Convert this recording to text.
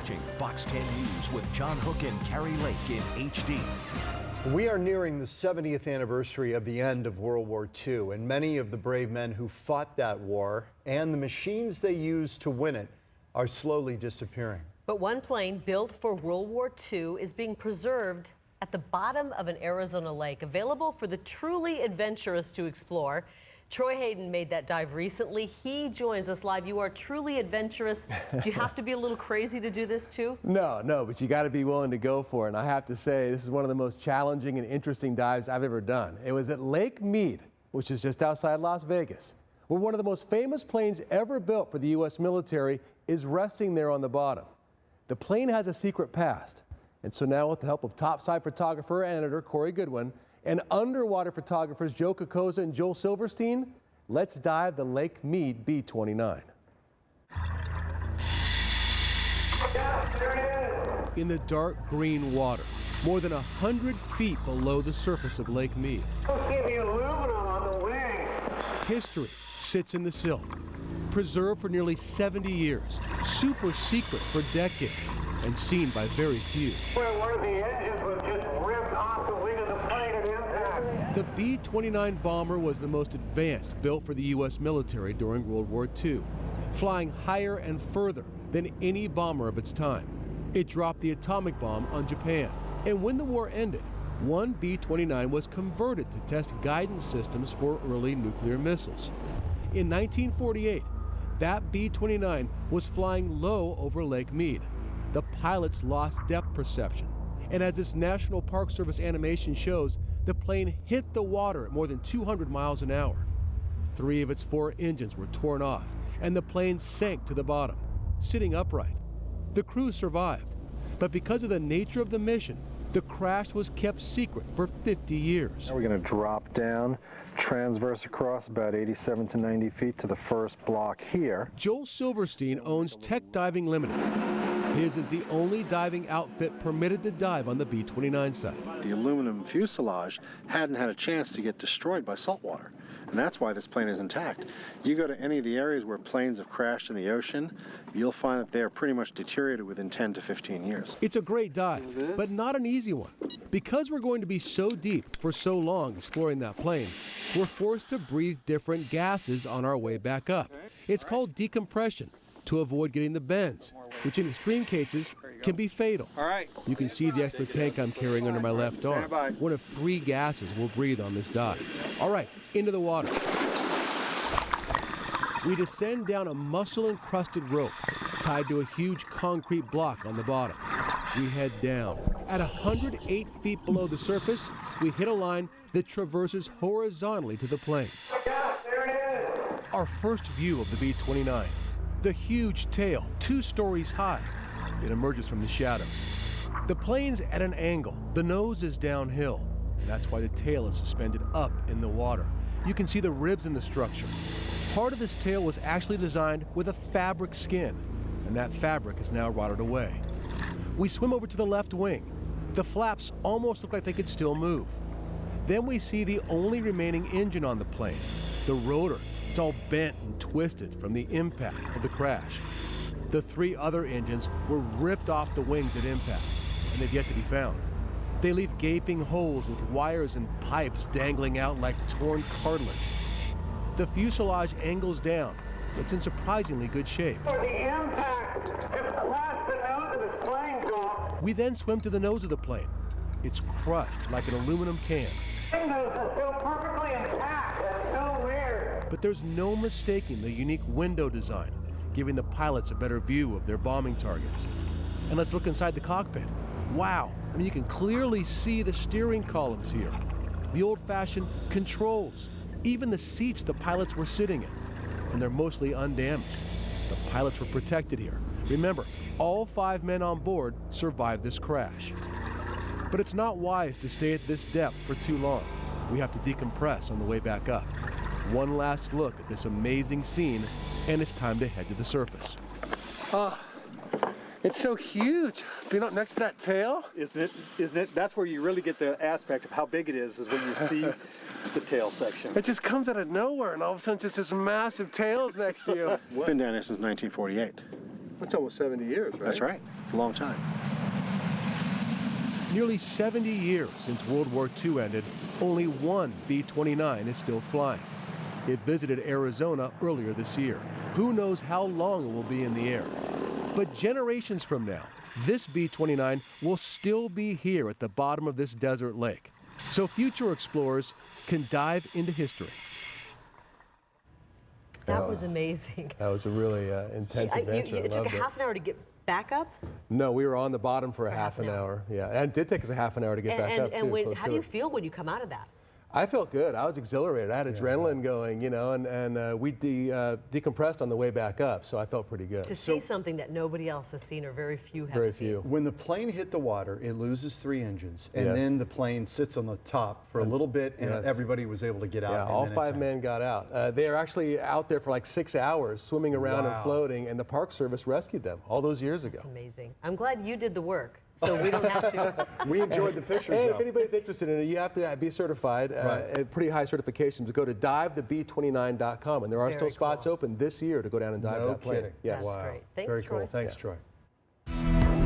watching Fox 10 News with John Hook and Carrie Lake in HD. We are nearing the 70th anniversary of the end of World War II, and many of the brave men who fought that war and the machines they used to win it are slowly disappearing. But one plane built for World War II is being preserved at the bottom of an Arizona lake, available for the truly adventurous to explore. Troy Hayden made that dive recently. He joins us live. You are truly adventurous. Do you have to be a little crazy to do this too? No, but you got to be willing to go for it. And I have to say, this is one of the most challenging and interesting dives I've ever done. It was at Lake Mead, which is just outside Las Vegas, where one of the most famous planes ever built for the U.S. military is resting there on the bottom. The plane has a secret past. And so now, with the help of topside photographer and editor Corey Goodwin and underwater photographers Joe Kokoza and Joel Silverstein, let's dive the Lake Mead B-29. In the dark green water, more than 100 feet below the surface of Lake Mead. History sits in the silt, preserved for nearly 70 years, super secret for decades, and seen by very few. Where the engines were just ripped off the wing of the plane at impact. The B-29 bomber was the most advanced built for the U.S. military during World War II, flying higher and further than any bomber of its time. It dropped the atomic bomb on Japan, and when the war ended, one B-29 was converted to test guidance systems for early nuclear missiles. In 1948, that B-29 was flying low over Lake Mead. The pilots lost depth perception, and as this National Park Service animation shows, the plane hit the water at more than 200 miles an hour. 3 of its 4 engines were torn off, and the plane sank to the bottom, sitting upright. The crew survived, but because of the nature of the mission, the crash was kept secret for 50 years. Now we're going to drop down, transverse across about 87 to 90 feet to the first block here. Joel Silverstein owns Tech Diving Limited. His is the only diving outfit permitted to dive on the B-29 site. The aluminum fuselage hadn't had a chance to get destroyed by salt water, and that's why this plane is intact. You go to any of the areas where planes have crashed in the ocean, you'll find that they are pretty much deteriorated within 10 to 15 years. It's a great dive, but not an easy one. Because we're going to be so deep for so long exploring that plane, we're forced to breathe different gases on our way back up. It's called decompression, to avoid getting the bends, which in extreme cases can be fatal. All right. You can see the extra tank I'm carrying under my left arm. One of 3 gases we'll breathe on this dive. All right, into the water. We descend down a mussel-encrusted rope tied to a huge concrete block on the bottom. We head down. At 108 feet below the surface, we hit a line that traverses horizontally to the plane. Our first view of the B-29. The huge tail, 2 stories high. It emerges from the shadows. The plane's at an angle. The nose is downhill. That's why the tail is suspended up in the water. You can see the ribs in the structure. Part of this tail was actually designed with a fabric skin, and that fabric is now rotted away. We swim over to the left wing. The flaps almost look like they could still move. Then we see the only remaining engine on the plane, the rotor. It's all bent and twisted from the impact of the crash. The 3 other engines were ripped off the wings at impact, and they've yet to be found. They leave gaping holes with wires and pipes dangling out like torn cartilage. The fuselage angles down. It's in surprisingly good shape. The impact just crashed the nose of this plane off. We then swim to the nose of the plane. It's crushed like an aluminum can. The nose is still perfectly intact. That's so weird. But there's no mistaking the unique window design, giving the pilots a better view of their bombing targets. And let's look inside the cockpit. Wow, I mean, you can clearly see the steering columns here, the old-fashioned controls, even the seats the pilots were sitting in. And they're mostly undamaged. The pilots were protected here. Remember, all 5 men on board survived this crash. But it's not wise to stay at this depth for too long. We have to decompress on the way back up. One last look at this amazing scene, and it's time to head to the surface. It's so huge. Being up next to that tail, isn't it? That's where you really get the aspect of how big it is when you see the tail section. It just comes out of nowhere, and all of a sudden, just this massive tail's next to you. Been down here since 1948. That's almost 70 years, right? That's right. It's a long time. Nearly 70 years since World War II ended, only one B-29 is still flying. It visited Arizona earlier this year. Who knows how long it will be in the air? But generations from now, this B-29 will still be here at the bottom of this desert lake. So future explorers can dive into history. That was amazing. That was a really intense adventure. It took a half an hour to get back up? No, we were on the bottom for a half an hour. Yeah, and it did take us a half an hour to get back up, too. How do you feel when you come out of that? I felt good. I was exhilarated. I had adrenaline going, you know, and we decompressed on the way back up, so I felt pretty good. To see something that nobody else has seen or very few have Very seen. few. When the plane hit the water, it loses 3 engines, and Yes. then the plane sits on the top for a little bit, and Yes. everybody was able to get out. Yeah, and all then it's 5 men got out. They are actually out there for like 6 hours, swimming around and Wow. floating, and the Park Service rescued them all those years ago. It's amazing. I'm glad you did the work, so we don't have to. We enjoyed the pictures, And though. if anybody's interested in it, you have to be certified, at pretty high certifications. Go to divetheb29.com, and there are Very still spots cool. open this year to go down and dive No that plane. kidding. Yes. That's great. Thanks, Very Troy. cool. Thanks, Troy.